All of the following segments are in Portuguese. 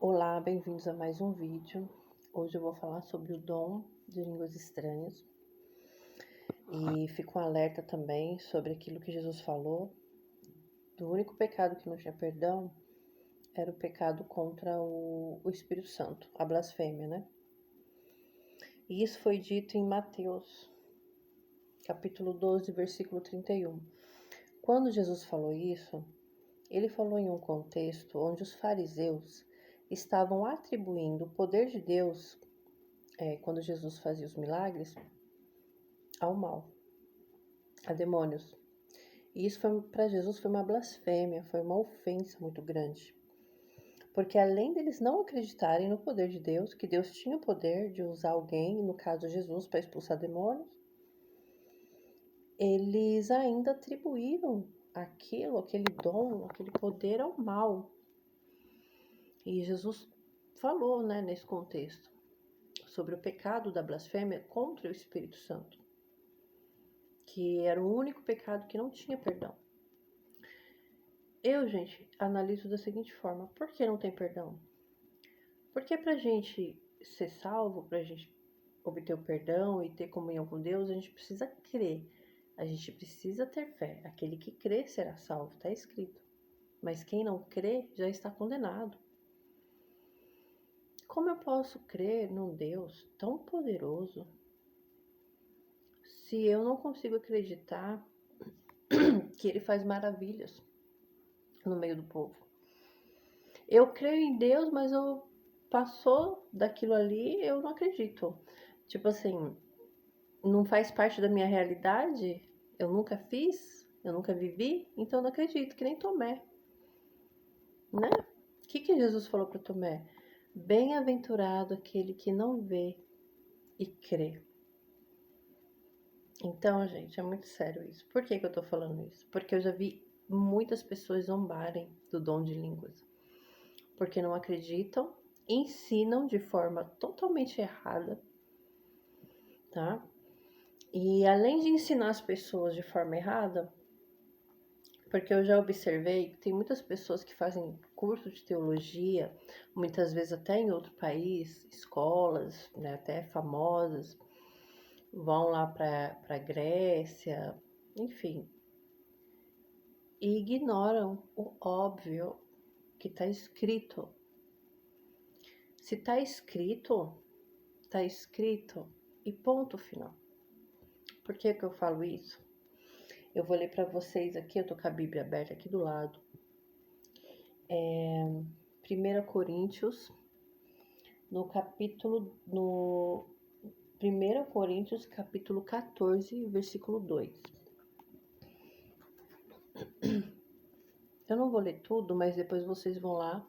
Olá, bem-vindos a mais um vídeo. Hoje eu vou falar sobre o dom de línguas estranhas e fico um alerta também sobre aquilo que Jesus falou. Do único pecado que não tinha perdão era o pecado contra o Espírito Santo, a blasfêmia, né? E isso foi dito em Mateus, capítulo 12, versículo 31. Quando Jesus falou isso, ele falou em um contexto onde os fariseus estavam atribuindo o poder de Deus, quando Jesus fazia os milagres, ao mal, a demônios. E isso para Jesus foi uma blasfêmia, foi uma ofensa muito grande. Porque além deles não acreditarem no poder de Deus, que Deus tinha o poder de usar alguém, no caso Jesus, para expulsar demônios, eles ainda atribuíram aquele dom, aquele poder ao mal. E Jesus falou, nesse contexto, sobre o pecado da blasfêmia contra o Espírito Santo, que era o único pecado que não tinha perdão. Eu, gente, analiso da seguinte forma: por que não tem perdão? Porque pra gente ser salvo, pra gente obter o perdão e ter comunhão com Deus, a gente precisa crer. A gente precisa ter fé. Aquele que crê será salvo, tá escrito. Mas quem não crê já está condenado. Como eu posso crer num Deus tão poderoso se eu não consigo acreditar que Ele faz maravilhas no meio do povo? Eu creio em Deus, mas passou daquilo ali, eu não acredito. Tipo assim, não faz parte da minha realidade, eu nunca fiz, eu nunca vivi, então eu não acredito, que nem Tomé, né? O que Jesus falou para Tomé? Bem-aventurado aquele que não vê e crê. Então, gente, é muito sério isso. Por que eu tô falando isso? Porque eu já vi muitas pessoas zombarem do dom de línguas. Porque não acreditam, ensinam de forma totalmente errada, tá? E além de ensinar as pessoas de forma errada, porque eu já observei que tem muitas pessoas que fazem curso de teologia, muitas vezes até em outro país, escolas, né, até famosas, vão lá para Grécia, enfim, e ignoram o óbvio que está escrito. Se está escrito, está escrito e ponto final. Por que eu falo isso? Eu vou ler para vocês aqui, eu tô com a Bíblia aberta aqui do lado. 1 Coríntios, no 1 Coríntios, capítulo 14, versículo 2. Eu não vou ler tudo, mas depois vocês vão lá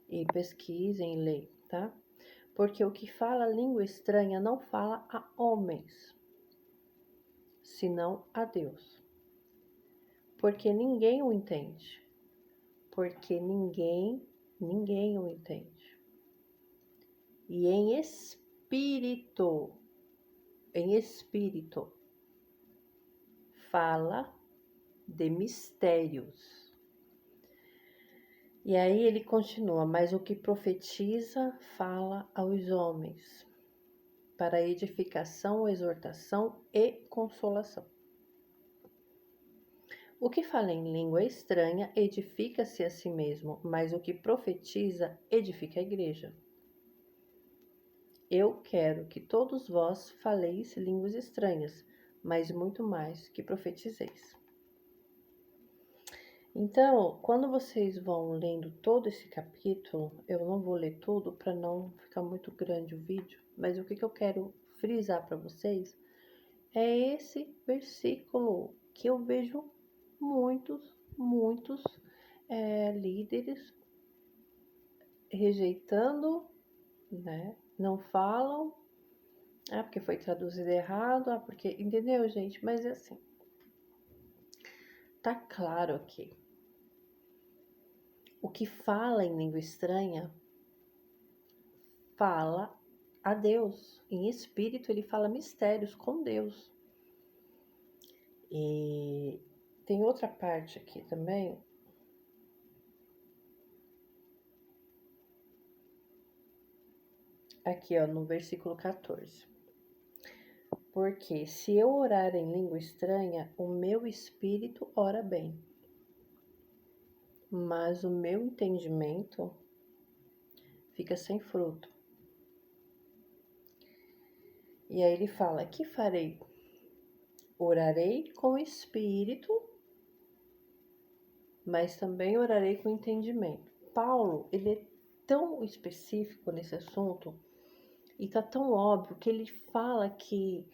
e pesquisem e leiam, tá? Porque o que fala língua estranha não fala a homens, senão a Deus. Porque ninguém o entende. Porque ninguém o entende. E em espírito, fala de mistérios. E aí ele continua, mas o que profetiza fala aos homens, para edificação, exortação e consolação. O que fala em língua estranha edifica-se a si mesmo, mas o que profetiza edifica a igreja. Eu quero que todos vós faleis línguas estranhas, mas muito mais que profetizeis. Então, quando vocês vão lendo todo esse capítulo, eu não vou ler tudo para não ficar muito grande o vídeo, mas o que eu quero frisar para vocês é esse versículo que eu vejo muitos líderes rejeitando, né? Não falam, porque foi traduzido errado, porque, entendeu, gente? Mas é assim, tá claro aqui. O que fala em língua estranha fala a Deus. Em espírito, ele fala mistérios com Deus. E tem outra parte aqui também. aqui ó, no versículo 14. Porque se eu orar em língua estranha, o meu espírito ora bem, mas o meu entendimento fica sem fruto. E aí ele fala: que farei? Orarei com espírito, mas também orarei com entendimento. Paulo, ele é tão específico nesse assunto e tá tão óbvio que ele fala que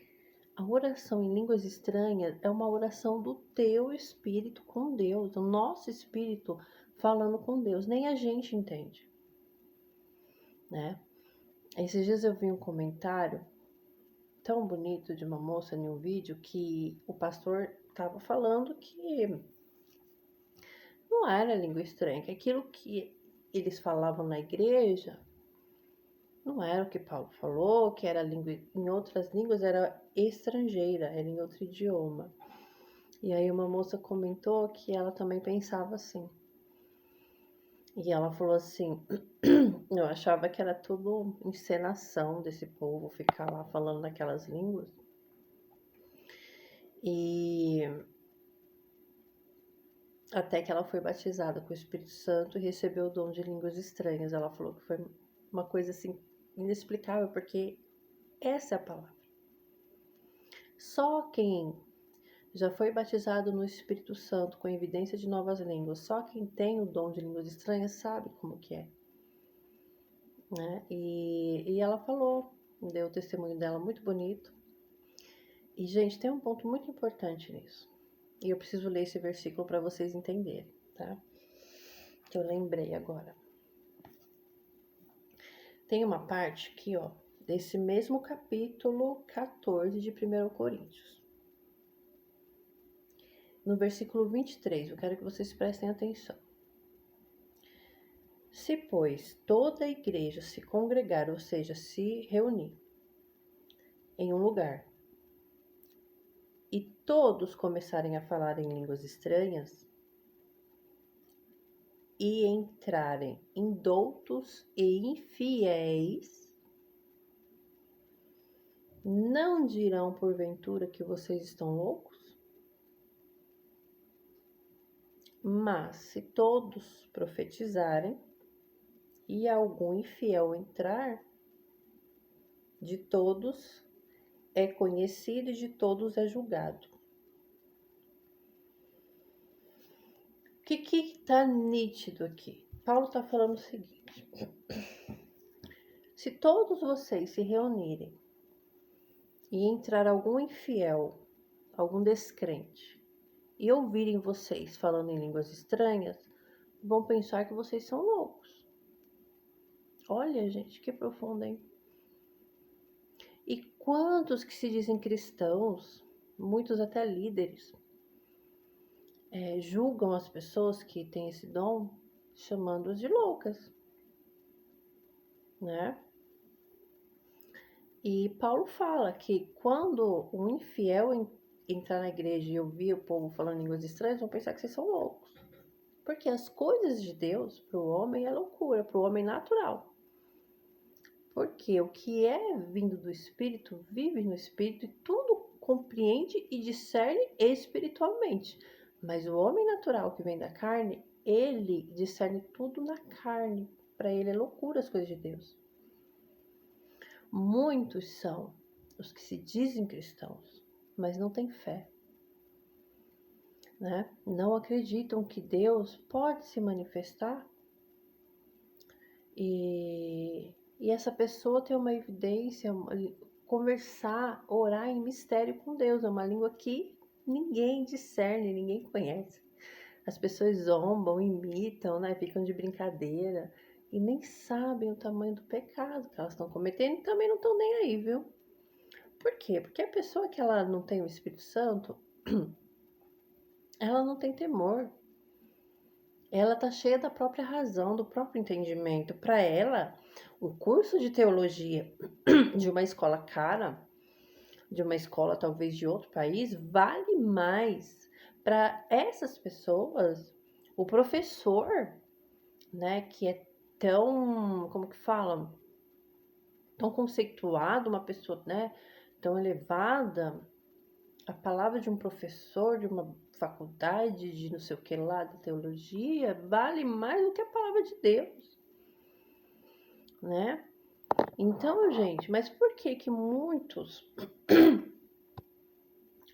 a oração em línguas estranhas é uma oração do teu espírito com Deus, o nosso espírito falando com Deus, nem a gente entende, né? Esses dias eu vi um comentário tão bonito de uma moça em um vídeo que o pastor estava falando que não era língua estranha, que aquilo que eles falavam na igreja não era o que Paulo falou, que era língua, em outras línguas era estrangeira, era em outro idioma. E aí uma moça comentou que ela também pensava assim. E ela falou assim, eu achava que era tudo encenação desse povo ficar lá falando naquelas línguas. E até que ela foi batizada com o Espírito Santo e recebeu o dom de línguas estranhas. Ela falou que foi uma coisa assim inexplicável, porque essa é a palavra. Só quem já foi batizado no Espírito Santo com evidência de novas línguas, só quem tem o dom de línguas estranhas sabe como que é, né? E ela falou, deu o testemunho dela muito bonito. E, gente, tem um ponto muito importante nisso. E eu preciso ler esse versículo para vocês entenderem, tá? Que eu lembrei agora. Tem uma parte aqui, ó, desse mesmo capítulo 14 de 1 Coríntios. No versículo 23, eu quero que vocês prestem atenção. Se, pois, toda a igreja se congregar, ou seja, se reunir em um lugar, e todos começarem a falar em línguas estranhas, e entrarem indoutos e infiéis, não dirão porventura que vocês estão loucos? Mas se todos profetizarem e algum infiel entrar, de todos é conhecido e de todos é julgado. O que está nítido aqui? Paulo está falando o seguinte: se todos vocês se reunirem e entrar algum infiel, algum descrente, e ouvirem vocês falando em línguas estranhas, vão pensar que vocês são loucos. Olha, gente, que profundo, hein? E quantos que se dizem cristãos, muitos até líderes, julgam as pessoas que têm esse dom, chamando-os de loucas, né? E Paulo fala que quando um infiel entrar na igreja e ouvir o povo falando línguas estranhas, vão pensar que vocês são loucos. Porque as coisas de Deus para o homem é loucura, para o homem natural. Porque o que é vindo do Espírito, vive no Espírito e tudo compreende e discerne espiritualmente. Mas o homem natural que vem da carne, ele discerne tudo na carne. Para ele é loucura as coisas de Deus. Muitos são os que se dizem cristãos, mas não têm fé, né? Não acreditam que Deus pode se manifestar e essa pessoa tem uma evidência, conversar, orar em mistério com Deus, é uma língua que ninguém discerne, ninguém conhece. As pessoas zombam, imitam, né? Ficam de brincadeira e nem sabem o tamanho do pecado que elas estão cometendo e também não estão nem aí, viu? Por quê? Porque a pessoa que ela não tem o Espírito Santo, ela não tem temor. Ela tá cheia da própria razão, do próprio entendimento. Para ela, o curso de teologia de uma escola cara, de uma escola talvez de outro país, vale mais para essas pessoas. O professor, né, que é tão, como que fala? tão conceituado, uma pessoa, né, tão elevada, a palavra de um professor de uma faculdade de não sei o que lá, de teologia, vale mais do que a palavra de Deus, né? Então, gente, mas por que que muitos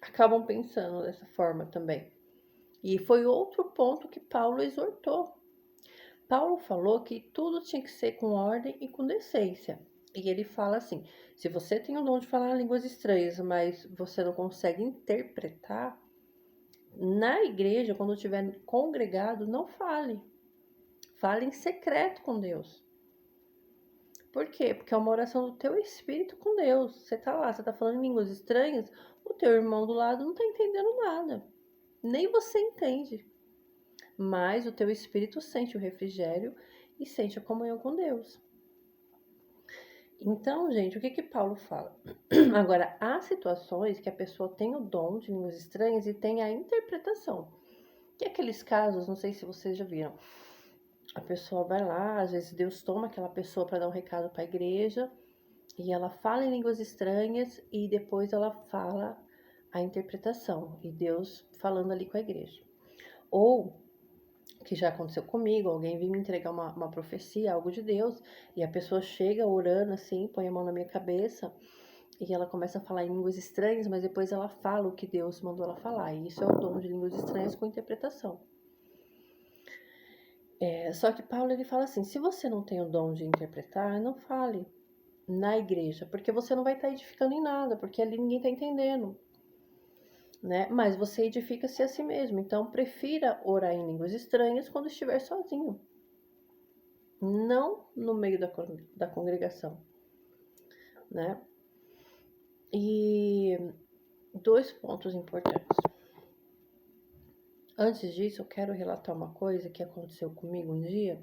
acabam pensando dessa forma também? E foi outro ponto que Paulo exortou. Paulo falou que tudo tinha que ser com ordem e com decência. E ele fala assim: se você tem o dom de falar línguas estranhas, mas você não consegue interpretar, na igreja, quando estiver congregado, não fale. Fale em secreto com Deus. Por quê? Porque é uma oração do teu espírito com Deus. Você tá lá, você tá falando em línguas estranhas, o teu irmão do lado não tá entendendo nada. Nem você entende. Mas o teu espírito sente o refrigério e sente a comunhão com Deus. Então, gente, o que que Paulo fala? Agora, há situações que a pessoa tem o dom de línguas estranhas e tem a interpretação. Que é aqueles casos, não sei se vocês já viram. A pessoa vai lá, às vezes Deus toma aquela pessoa para dar um recado para a igreja e ela fala em línguas estranhas e depois ela fala a interpretação e Deus falando ali com a igreja. Ou que já aconteceu comigo, alguém vem me entregar uma profecia, algo de Deus, e a pessoa chega orando assim, põe a mão na minha cabeça, e ela começa a falar em línguas estranhas, mas depois ela fala o que Deus mandou ela falar, e isso é o dom de línguas estranhas com interpretação. Só que Paulo ele fala assim, se você não tem o dom de interpretar, não fale na igreja, porque você não vai estar edificando em nada, porque ali ninguém está entendendo. Né? Mas você edifica-se a si mesmo. Então, prefira orar em línguas estranhas quando estiver sozinho, não no meio da congregação, né? E 2 pontos importantes. Antes disso, eu quero relatar uma coisa que aconteceu comigo um dia,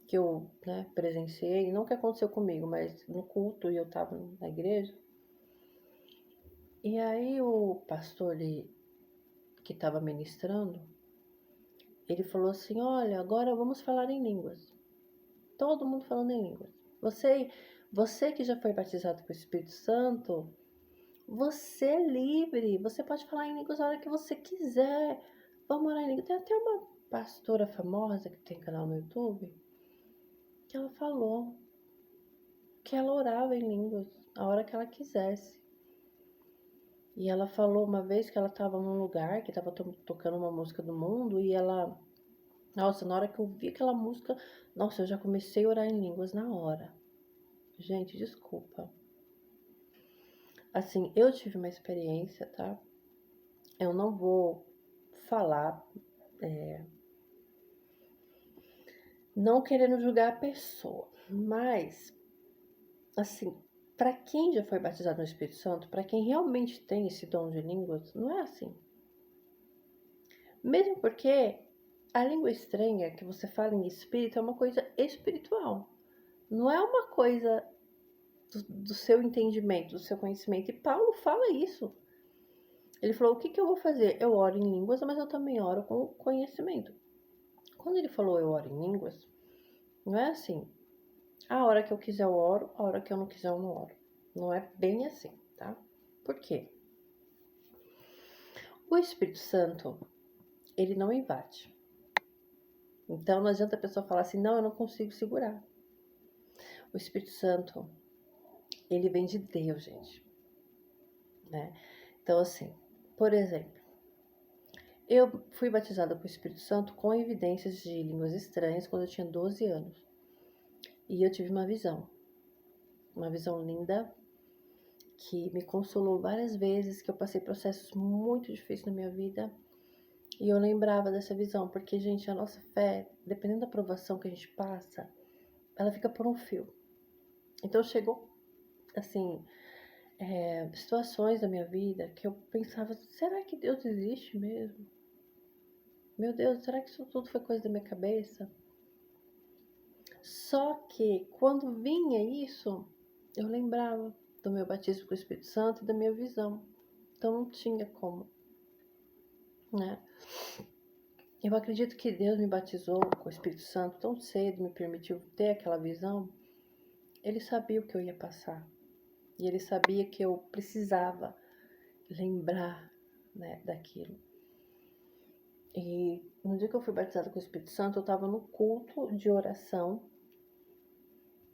que eu presenciei, não que aconteceu comigo, mas no culto e eu estava na igreja. E aí o pastor que estava ministrando, ele falou assim, olha, agora vamos falar em línguas. Todo mundo falando em línguas. Você que já foi batizado com o Espírito Santo, você é livre. Você pode falar em línguas a hora que você quiser. Vamos orar em línguas. Tem até uma pastora famosa que tem canal no YouTube, que ela falou que ela orava em línguas a hora que ela quisesse. E ela falou uma vez que ela estava num lugar que estava tocando uma música do mundo e ela... Nossa, na hora que eu vi aquela música, nossa, eu já comecei a orar em línguas na hora. Gente, desculpa. Assim, eu tive uma experiência, tá? Eu não vou falar, não querendo julgar a pessoa, mas, assim, para quem já foi batizado no Espírito Santo, para quem realmente tem esse dom de línguas, não é assim. Mesmo porque a língua estranha que você fala em espírito é uma coisa espiritual, não é uma coisa do seu entendimento, do seu conhecimento. E Paulo fala isso. Ele falou, o que eu vou fazer? Eu oro em línguas, mas eu também oro com conhecimento. Quando ele falou eu oro em línguas, não é assim, a hora que eu quiser eu oro, a hora que eu não quiser eu não oro. Não é bem assim, tá? Por quê? O Espírito Santo, ele não invade. Então não adianta a pessoa falar assim, não, eu não consigo segurar. O Espírito Santo, ele vem de Deus, gente. Né? Então assim, por exemplo, eu fui batizada com o Espírito Santo com evidências de línguas estranhas quando eu tinha 12 anos. E eu tive uma visão linda, que me consolou várias vezes, que eu passei processos muito difíceis na minha vida. E eu lembrava dessa visão, porque, gente, a nossa fé, dependendo da provação que a gente passa, ela fica por um fio. Então chegou, assim, situações da minha vida que eu pensava, será que Deus existe mesmo? Meu Deus, será que isso tudo foi coisa da minha cabeça? Só que quando vinha isso, eu lembrava do meu batismo com o Espírito Santo e da minha visão. Então não tinha como, né? Eu acredito que Deus me batizou com o Espírito Santo tão cedo, me permitiu ter aquela visão, Ele sabia o que eu ia passar. E ele sabia que eu precisava lembrar, né, daquilo. E no dia que eu fui batizada com o Espírito Santo, eu estava no culto de oração,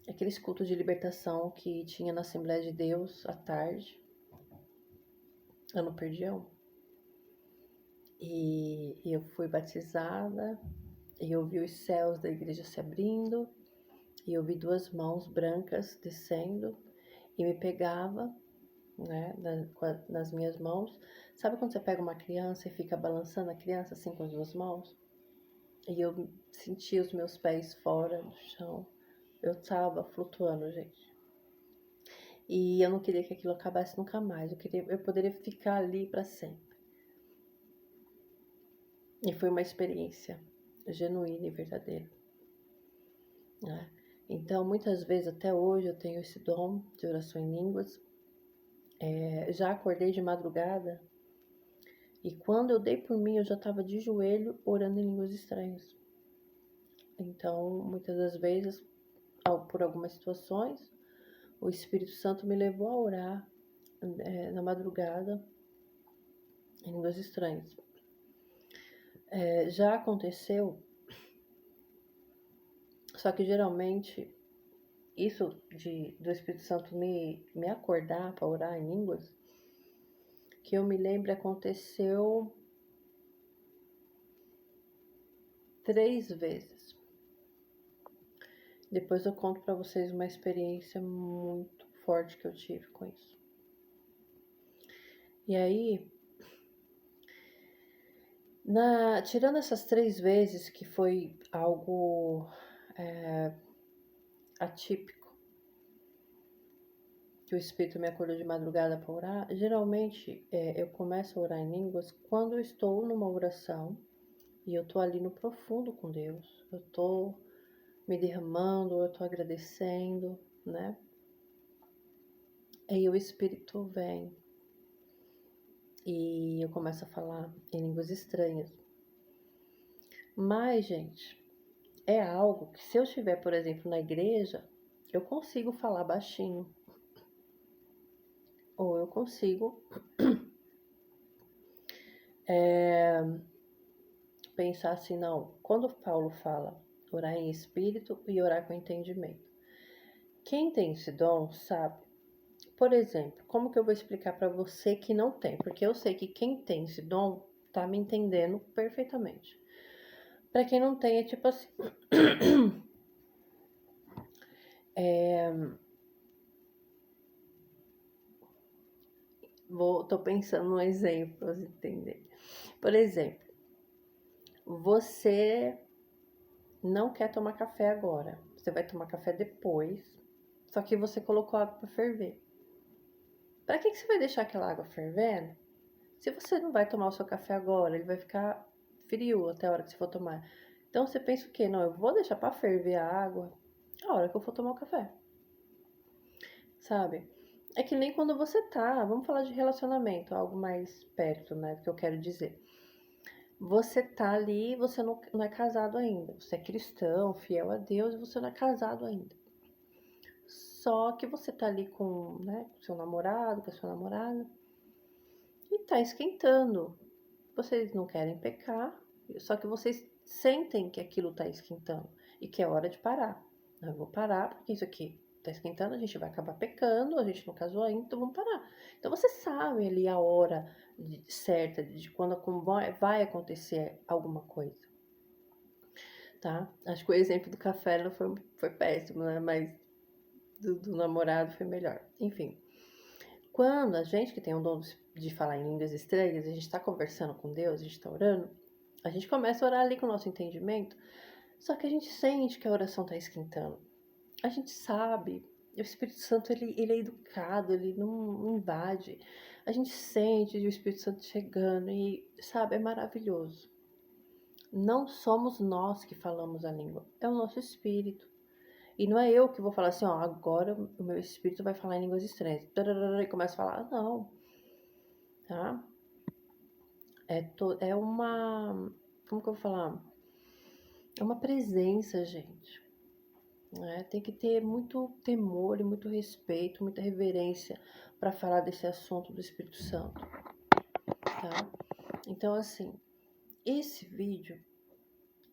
aqueles cultos de libertação que tinha na Assembleia de Deus à tarde. Eu não perdi um. E eu fui batizada, e eu vi os céus da igreja se abrindo, e eu vi 2 mãos brancas descendo, e me pegava, né, nas minhas mãos. Sabe quando você pega uma criança e fica balançando a criança assim com as 2 mãos? E eu senti os meus pés fora do chão. Eu tava flutuando, gente. E eu não queria que aquilo acabasse nunca mais. Eu poderia ficar ali para sempre. E foi uma experiência genuína e verdadeira, né? Então, muitas vezes, até hoje, eu tenho esse dom de oração em línguas. Já acordei de madrugada e quando eu dei por mim, eu já estava de joelho orando em línguas estranhas. Então, muitas das vezes, por algumas situações, o Espírito Santo me levou a orar na madrugada em línguas estranhas. Já aconteceu, só que geralmente isso do Espírito Santo me acordar para orar em línguas, que eu me lembro, aconteceu 3 vezes. Depois eu conto para vocês uma experiência muito forte que eu tive com isso. E aí, tirando essas 3 vezes que foi algo atípico, que o Espírito me acordou de madrugada para orar, geralmente eu começo a orar em línguas quando eu estou numa oração e eu tô ali no profundo com Deus. Eu tô me derramando, eu tô agradecendo, né? Aí o Espírito vem e eu começo a falar em línguas estranhas. Mas, gente, é algo que se eu estiver, por exemplo, na igreja, eu consigo falar baixinho. Ou eu consigo pensar assim, não, quando Paulo fala orar em espírito e orar com entendimento. Quem tem esse dom sabe. Por exemplo, como que eu vou explicar para você que não tem? Porque eu sei que quem tem esse dom tá me entendendo perfeitamente. Para quem não tem, é tipo assim. Tô pensando num exemplo para você entender. Por exemplo, você não quer tomar café agora. Você vai tomar café depois. Só que você colocou água para ferver. Para que você vai deixar aquela água fervendo? Se você não vai tomar o seu café agora, ele vai ficar frio até a hora que você for tomar. Então você pensa o quê? Não, eu vou deixar para ferver a água a hora que eu for tomar o café. Sabe? É que nem quando você tá, vamos falar de relacionamento, algo mais perto, né, do que eu quero dizer. Você tá ali, você não é casado ainda. Você é cristão, fiel a Deus, e você não é casado ainda. Só que você tá ali com, né, com seu namorado, com a sua namorada, e tá esquentando. Vocês não querem pecar, só que vocês sentem que aquilo tá esquentando e que é hora de parar. Eu vou parar porque isso aqui tá esquentando, a gente vai acabar pecando, a gente não casou ainda, então vamos parar. Então você sabe ali a hora certa de quando vai acontecer alguma coisa, tá? Acho que o exemplo do café não foi péssimo, né? Mas do namorado foi melhor. Enfim, quando a gente que tem o dom de falar em línguas estranhas, a gente está conversando com Deus, a gente está orando, a gente começa a orar ali com o nosso entendimento, só que a gente sente que a oração está esquentando. A gente sabe, o Espírito Santo ele é educado, ele não invade. A gente sente o Espírito Santo chegando e, sabe, é maravilhoso. Não somos nós que falamos a língua, é o nosso Espírito. E não é eu que vou falar assim, ó, agora o meu espírito vai falar em línguas estranhas. E começa a falar, não, tá? É uma, como que eu vou falar? É uma presença, gente, né? Tem que ter muito temor e muito respeito, muita reverência para falar desse assunto do Espírito Santo, tá? Então, assim, esse vídeo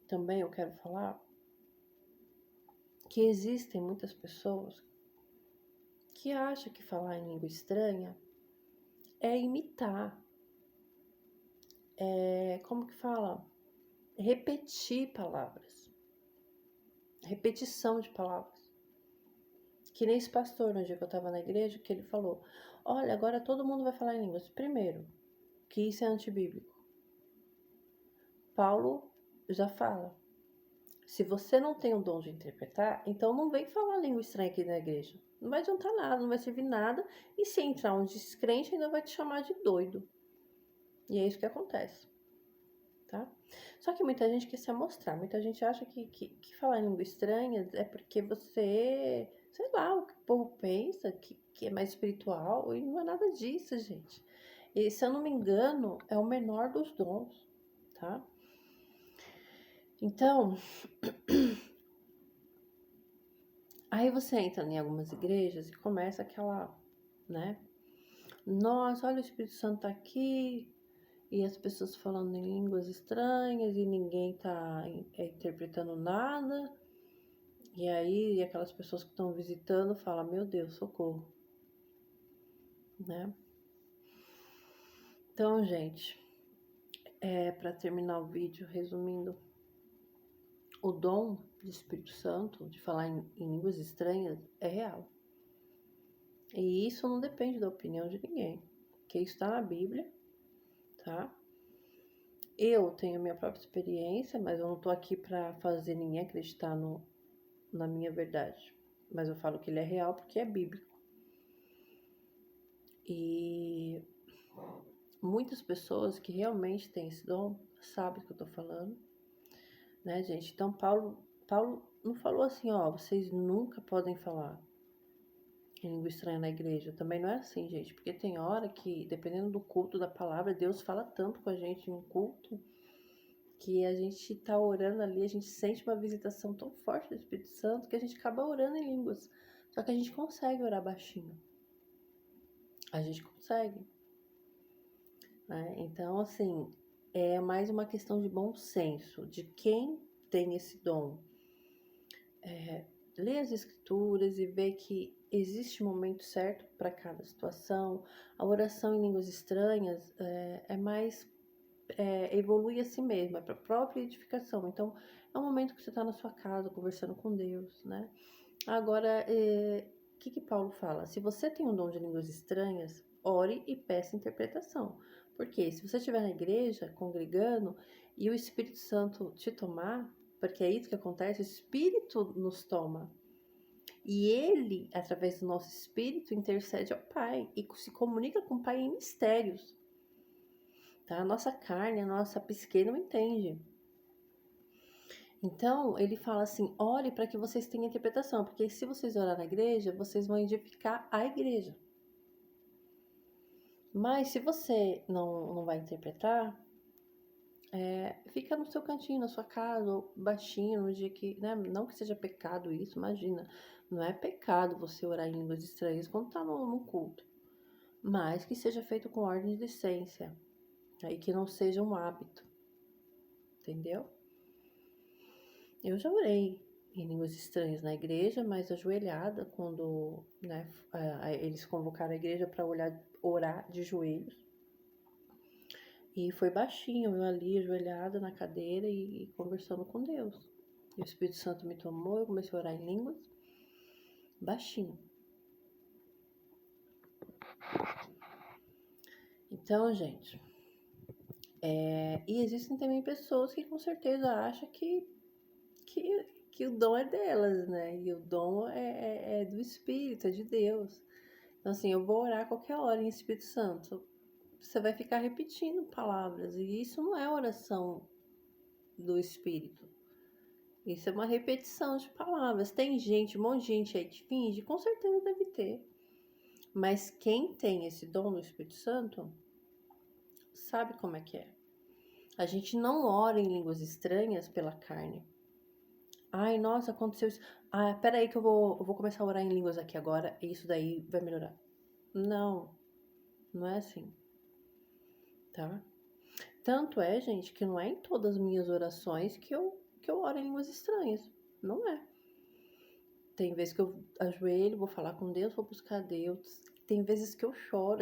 também eu quero falar que existem muitas pessoas que acham que falar em língua estranha é imitar, como que fala? Repetir palavras, repetição de palavras. Que nem esse pastor, no dia que eu estava na igreja, que ele falou, olha, agora todo mundo vai falar em línguas. Primeiro, que isso é antibíblico. Paulo já fala, se você não tem o dom de interpretar, então não vem falar língua estranha aqui na igreja. Não vai adiantar nada, não vai servir nada. E se entrar um descrente, ainda vai te chamar de doido. E é isso que acontece, tá? Só que muita gente quer se amostrar. Muita gente acha que falar em língua estranha é porque você, sei lá, o que o povo pensa, que é mais espiritual. E não é nada disso, gente. E se eu não me engano, é o menor dos dons, tá? Então, aí você entra em algumas igrejas e começa aquela, né? Nossa, olha, o Espírito Santo tá aqui e as pessoas falando em línguas estranhas e ninguém tá interpretando nada. E aí aquelas pessoas que estão visitando falam, meu Deus, socorro, né? Então, gente, para terminar o vídeo, resumindo, o dom do Espírito Santo de falar em línguas estranhas é real. E isso não depende da opinião de ninguém, porque isso está na Bíblia, tá? Eu tenho minha própria experiência, mas eu não tô aqui para fazer ninguém acreditar na minha verdade. Mas eu falo que ele é real porque é bíblico. E muitas pessoas que realmente têm esse dom sabem o que eu tô falando, né, gente? Então, Paulo não falou assim, ó, vocês nunca podem falar em língua estranha na igreja. Também não é assim, gente, porque tem hora que, dependendo do culto da palavra, Deus fala tanto com a gente em um culto que a gente tá orando ali, a gente sente uma visitação tão forte do Espírito Santo que a gente acaba orando em línguas. Só que a gente consegue orar baixinho. A gente consegue, né? Então, assim, é mais uma questão de bom senso, de quem tem esse dom. Ler as escrituras e ver que existe um momento certo para cada situação. A oração em línguas estranhas é mais evolui a si mesmo, é para a própria edificação. Então, é um momento que você está na sua casa conversando com Deus, né? Agora, o que Paulo fala? Se você tem um dom de línguas estranhas, ore e peça interpretação. Porque se você estiver na igreja, congregando, e o Espírito Santo te tomar, porque é isso que acontece, o Espírito nos toma. E ele, através do nosso Espírito, intercede ao Pai e se comunica com o Pai em mistérios. Tá? A nossa carne, a nossa psique não entende. Então, ele fala assim, ore para que vocês tenham interpretação, porque se vocês orar na igreja, vocês vão edificar a igreja. Mas se você não vai interpretar, fica no seu cantinho, na sua casa, ou baixinho, no dia que, né, não que seja pecado isso, imagina, não é pecado você orar em línguas estranhas quando tá no culto, mas que seja feito com ordem de decência, e que não seja um hábito, entendeu? Eu já orei em línguas estranhas na igreja, mas ajoelhada, quando, né, eles convocaram a igreja para orar de joelhos. E foi baixinho, eu ali ajoelhada na cadeira e conversando com Deus. E o Espírito Santo me tomou, eu comecei a orar em línguas, baixinho. Então, gente, e existem também pessoas que com certeza acham que o dom é delas, né? E o dom é do Espírito, é de Deus. Então, assim, eu vou orar a qualquer hora em Espírito Santo. Você vai ficar repetindo palavras. E isso não é oração do Espírito. Isso é uma repetição de palavras. Tem gente, um monte de gente aí que finge, com certeza deve ter. Mas quem tem esse dom do Espírito Santo sabe como é que é. A gente não ora em línguas estranhas pela carne. Ai, nossa, aconteceu isso. Ah, peraí que eu vou começar a orar em línguas aqui agora e isso daí vai melhorar. Não, não é assim, tá? Tanto é, gente, que não é em todas as minhas orações que eu oro em línguas estranhas. Não é. Tem vezes que eu ajoelho, vou falar com Deus, vou buscar Deus. Tem vezes que eu choro.